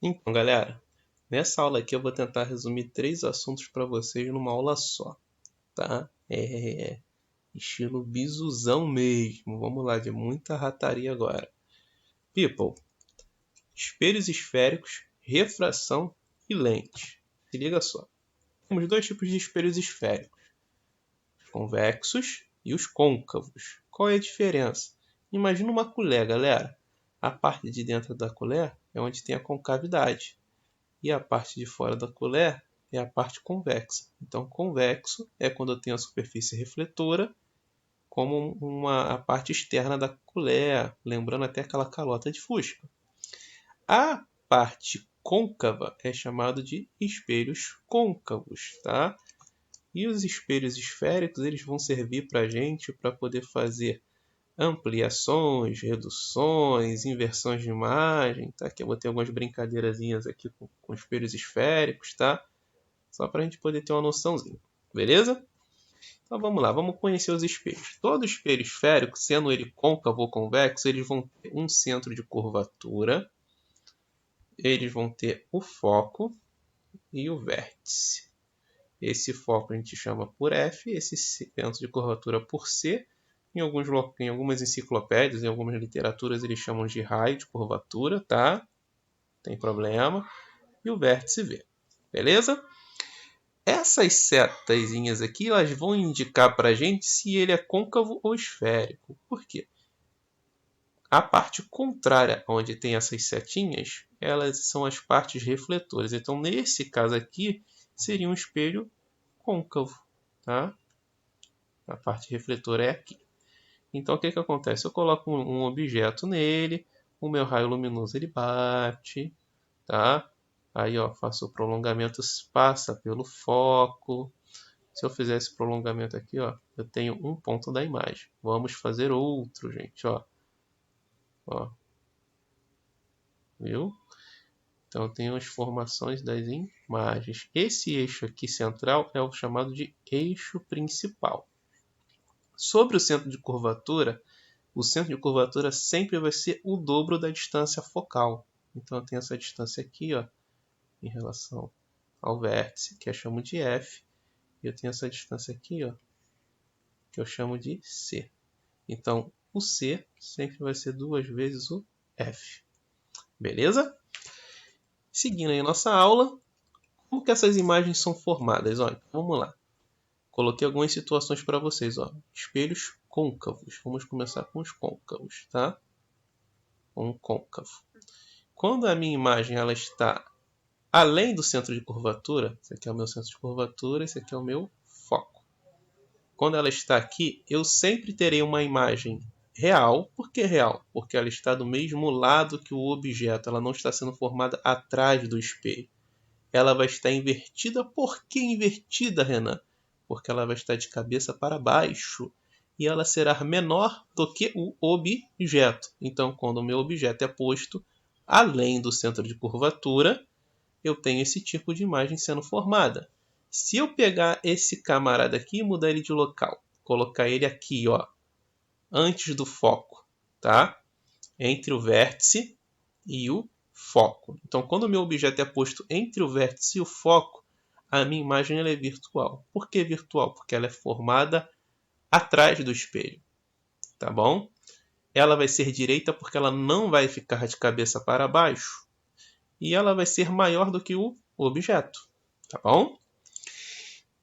Então, galera, nessa aula aqui eu vou tentar resumir 3 assuntos para vocês numa aula só, tá? Estilo bisuzão mesmo. Vamos lá, de muita rataria agora. People, espelhos esféricos, refração e lente. Se liga só. Temos 2 tipos de espelhos esféricos, os convexos e os côncavos. Qual é a diferença? Imagina uma colher, galera. A parte de dentro da colher é onde tem a concavidade. E a parte de fora da colher é a parte convexa. Então, convexo é quando eu tenho a superfície refletora como a parte externa da colher, lembrando até aquela calota de fusca. A parte côncava é chamada de espelhos côncavos, tá? E os espelhos esféricos eles vão servir para a gente para poder fazer ampliações, reduções, inversões de imagem, tá? Aqui eu botei algumas brincadeirazinhas aqui com espelhos esféricos, tá? Só para a gente poder ter uma noçãozinha, beleza? Então vamos lá, vamos conhecer os espelhos. Todo espelho esférico, sendo ele côncavo ou convexo, eles vão ter um centro de curvatura, eles vão ter o foco e o vértice. Esse foco a gente chama por F, esse centro de curvatura por C. Em algumas enciclopédias, em algumas literaturas, eles chamam de raio de curvatura, tá? Não tem problema. E o vértice V, beleza? Essas setazinhas aqui, elas vão indicar para a gente se ele é côncavo ou esférico. Por quê? A parte contrária, onde tem essas setinhas, elas são as partes refletoras. Então, nesse caso aqui, seria um espelho côncavo, tá? A parte refletora é aqui. Então, o que acontece? Eu coloco um objeto nele, o meu raio luminoso ele bate, tá? Aí, ó, faço o prolongamento, passa pelo foco. Se eu fizer esse prolongamento aqui, ó, eu tenho um ponto da imagem. Vamos fazer outro, gente, ó. Ó. Viu? Então, eu tenho as formações das imagens. Esse eixo aqui central é o chamado de eixo principal. Sobre o centro de curvatura, o centro de curvatura sempre vai ser o dobro da distância focal. Então, eu tenho essa distância aqui, ó, em relação ao vértice, que eu chamo de F. E eu tenho essa distância aqui, ó, que eu chamo de C. Então, o C sempre vai ser 2 vezes o F. Beleza? Seguindo aí nossa aula, como que essas imagens são formadas? Olha, vamos lá. Coloquei algumas situações para vocês. Ó. Espelhos côncavos. Vamos começar com os côncavos, tá? Um côncavo. Quando a minha imagem ela está além do centro de curvatura, esse aqui é o meu centro de curvatura, esse aqui é o meu foco. Quando ela está aqui, eu sempre terei uma imagem real. Por que real? Porque ela está do mesmo lado que o objeto. Ela não está sendo formada atrás do espelho. Ela vai estar invertida. Por que invertida, Renan? Porque ela vai estar de cabeça para baixo. E ela será menor do que o objeto. Então, quando o meu objeto é posto além do centro de curvatura, eu tenho esse tipo de imagem sendo formada. Se eu pegar esse camarada aqui e mudar ele de local, colocar ele aqui, ó, antes do foco, tá? Entre o vértice e o foco. Então, quando o meu objeto é posto entre o vértice e o foco, a minha imagem ela é virtual. Por que virtual? Porque ela é formada atrás do espelho, tá bom? Ela vai ser direita porque ela não vai ficar de cabeça para baixo. E ela vai ser maior do que o objeto, tá bom?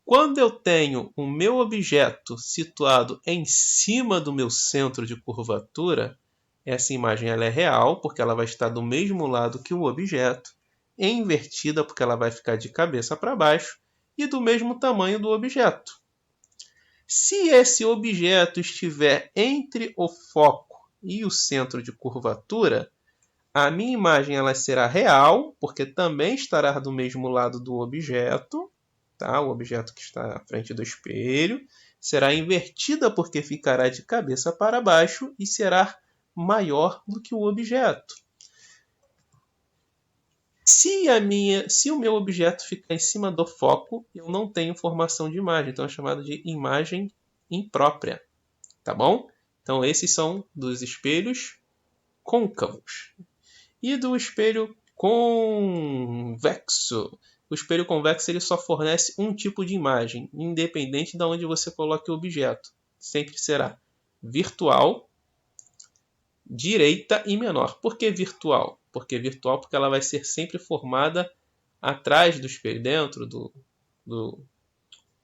Quando eu tenho o meu objeto situado em cima do meu centro de curvatura, essa imagem ela é real, porque ela vai estar do mesmo lado que o objeto, invertida, porque ela vai ficar de cabeça para baixo, e do mesmo tamanho do objeto. Se esse objeto estiver entre o foco e o centro de curvatura, a minha imagem ela será real, porque também estará do mesmo lado do objeto, tá? O objeto que está à frente do espelho, será invertida porque ficará de cabeça para baixo e será maior do que o objeto. Se o meu objeto ficar em cima do foco, eu não tenho formação de imagem, então é chamado de imagem imprópria, tá bom? Então esses são dos espelhos côncavos. E do espelho convexo. O espelho convexo ele só fornece um tipo de imagem, independente de onde você coloque o objeto. Sempre será virtual, direita e menor. Por que virtual? Porque ela vai ser sempre formada atrás do espelho, dentro do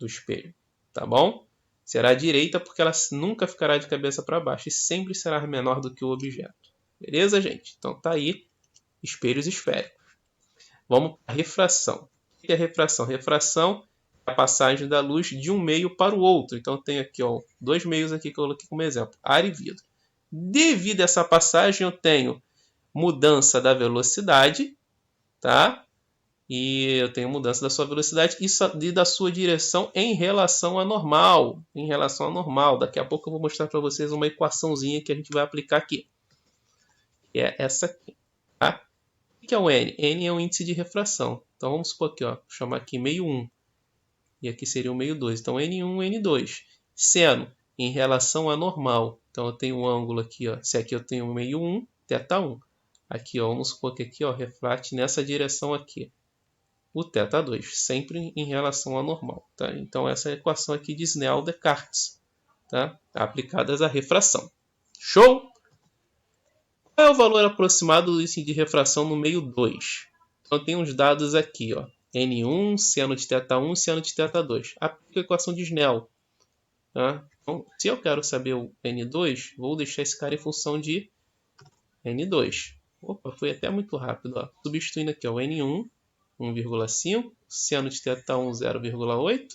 espelho. Tá bom? Será direita porque ela nunca ficará de cabeça para baixo e sempre será menor do que o objeto. Beleza, gente? Então tá aí, espelhos esféricos. Vamos para a refração. O que é refração? Refração é a passagem da luz de um meio para o outro. Então eu tenho aqui dois meios aqui que eu coloquei como exemplo, ar e vidro. Devido a essa passagem eu tenho mudança da velocidade, tá? E eu tenho mudança da sua velocidade e da sua direção em relação à normal. Em relação à normal. Daqui a pouco eu vou mostrar para vocês uma equaçãozinha que a gente vai aplicar aqui. Que é essa aqui. Tá? O que é o N? N é o índice de refração. Então vamos supor aqui, vou chamar aqui meio 1. E aqui seria o meio 2. Então N1, N2. Seno em relação à normal. Então eu tenho um ângulo aqui. Se aqui eu tenho meio 1, θ1. Aqui, vamos supor que aqui refrate nessa direção aqui. O θ2, sempre em relação ao normal. Tá? Então, essa é a equação aqui de Snell-Descartes, tá? Aplicadas à refração. Show? Qual é o valor aproximado do índice de refração no meio 2? Então, tem uns dados aqui. N1, seno de θ1, seno de θ2. Aplica a equação de Snell. Tá? Então, se eu quero saber o N2, vou deixar esse cara em função de N2. Opa, foi até muito rápido. Substituindo aqui o N1, 1,5, seno de θ1 0,8,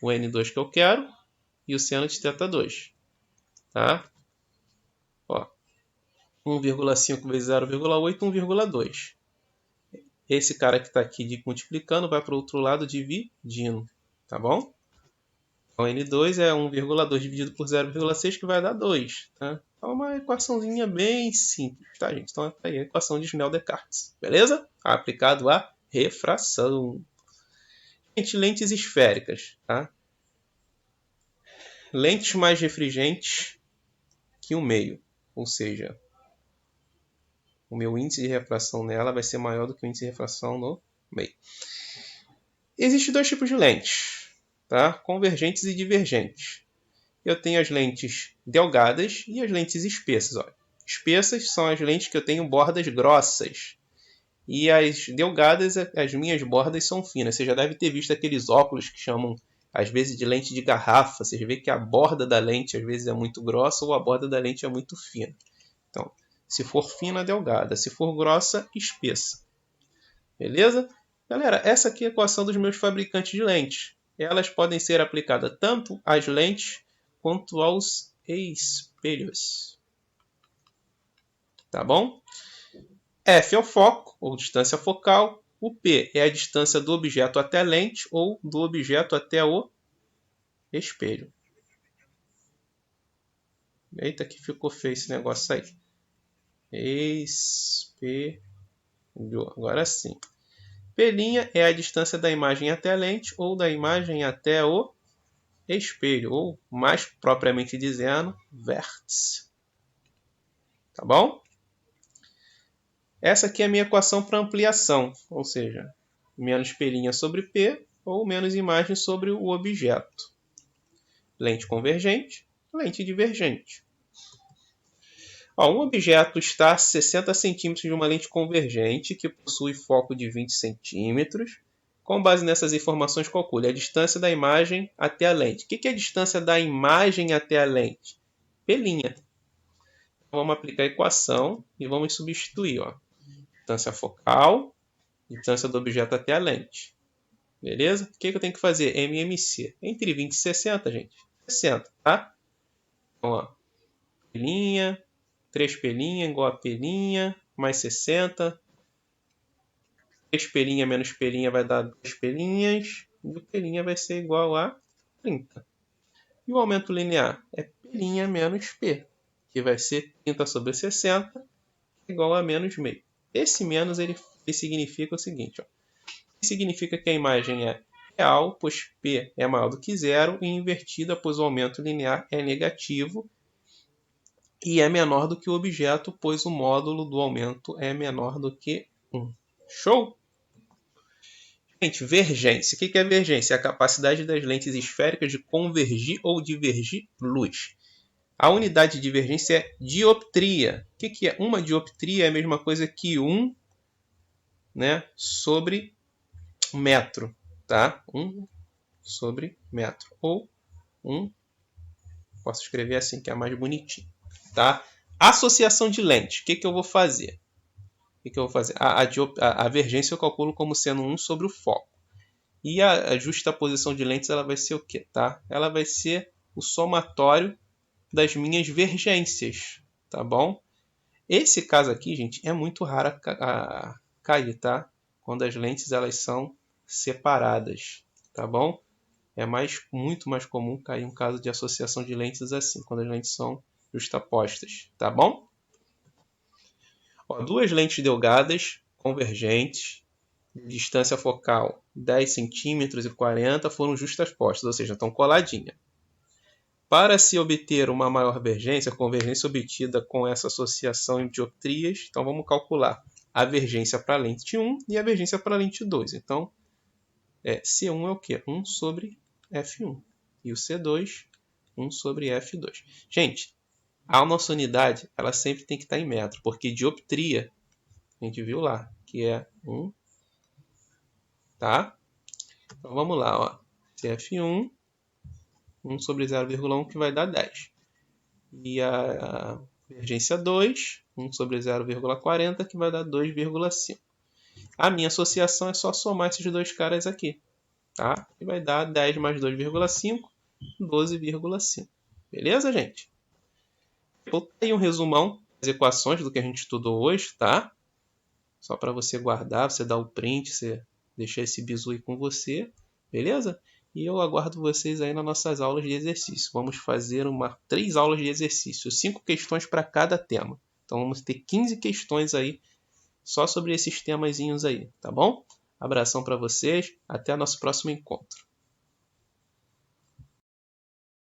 o N2 que eu quero e o seno de θ2. Tá? 1,5 vezes 0,8, 1,2. Esse cara que está aqui multiplicando vai para o outro lado dividindo. Tá bom? Então, N2 é 1,2 dividido por 0,6 que vai dar 2. Tá? É uma equaçãozinha bem simples, tá, gente? Então, tá aí a equação de Snell-Descartes. Beleza? Aplicado a refração. Gente, lentes esféricas, tá? Lentes mais refringentes que o meio, ou seja, o meu índice de refração nela vai ser maior do que o índice de refração no meio. Existem dois tipos de lentes, tá? Convergentes e divergentes. Eu tenho as lentes delgadas e as lentes espessas. Espessas são as lentes que eu tenho bordas grossas. E as delgadas, as minhas bordas são finas. Você já deve ter visto aqueles óculos que chamam, às vezes, de lente de garrafa. Você vê que a borda da lente, às vezes, é muito grossa ou a borda da lente é muito fina. Então, se for fina, delgada. Se for grossa, espessa. Beleza? Galera, essa aqui é a equação dos meus fabricantes de lentes. Elas podem ser aplicadas tanto às lentes quanto aos espelhos. Tá bom? F é o foco, ou distância focal. O P é a distância do objeto até a lente ou do objeto até o espelho. Eita, que ficou feio esse negócio aí. Espelho. Agora sim. P' é a distância da imagem até a lente ou da imagem até o espelho, ou mais propriamente dizendo, vértice. Tá bom? Essa aqui é a minha equação para ampliação, ou seja, menos P' sobre P ou menos imagem sobre o objeto. Lente convergente, lente divergente. Um objeto está a 60 centímetros de uma lente convergente que possui foco de 20 centímetros. Com base nessas informações, calcule a distância da imagem até a lente. O que é a distância da imagem até a lente? P'. Vamos aplicar a equação e vamos substituir. Distância focal, distância do objeto até a lente. Beleza? O que eu tenho que fazer? MMC. Entre 20 e 60, gente. 60, tá? Então, P', 3P' igual a P' mais 60. 3P' menos P' vai dar 2P'. E o P' vai ser igual a 30. E o aumento linear é P' menos P, que vai ser 30 sobre 60, igual a menos meio. Esse menos ele significa o seguinte. Significa que a imagem é real, pois P é maior do que zero, e invertida, pois o aumento linear é negativo, e é menor do que o objeto, pois o módulo do aumento é menor do que 1. Show? Gente, vergência. O que é vergência? É a capacidade das lentes esféricas de convergir ou divergir luz. A unidade de divergência é dioptria. O que é? Uma dioptria é a mesma coisa que 1, né, sobre metro. Tá? 1 sobre metro. Ou 1, posso escrever assim que é mais bonitinho. Tá? Associação de lentes. O que eu vou fazer? A vergência eu calculo como sendo 1 sobre o foco. E a justaposição de lentes ela vai ser o quê? Tá? Ela vai ser o somatório das minhas vergências. Tá bom? Esse caso aqui, gente, é muito raro a cair, tá? Quando as lentes elas são separadas. Tá bom? É muito mais comum cair um caso de associação de lentes assim, quando as lentes são justapostas. Tá bom? Ó, duas lentes delgadas, convergentes, distância focal 10 centímetros e 40 foram justapostas, ou seja, estão coladinhas. Para se obter uma maior vergência, a convergência obtida com essa associação em dioptrias, então vamos calcular a vergência para a lente 1 e a vergência para a lente 2. Então, C1 é o quê? 1 sobre F1. E o C2, 1 sobre F2. Gente, a nossa unidade ela sempre tem que estar em metro, porque dioptria, a gente viu lá, que é 1, tá? Então vamos lá, ó. CF1, 1 sobre 0,1 que vai dar 10. E a vergência 2, 1 sobre 0,40 que vai dar 2,5. A minha associação é só somar esses dois caras aqui, tá? Que vai dar 10 mais 2,5, 12,5. Beleza, gente? Vou ter um resumão das equações do que a gente estudou hoje, tá? Só para você guardar, você dar o print, você deixar esse bizu aí com você, beleza? E eu aguardo vocês aí nas nossas aulas de exercício. Vamos fazer 3 aulas de exercício, 5 questões para cada tema. Então vamos ter 15 questões aí só sobre esses temazinhos aí, tá bom? Abração para vocês, até nosso próximo encontro.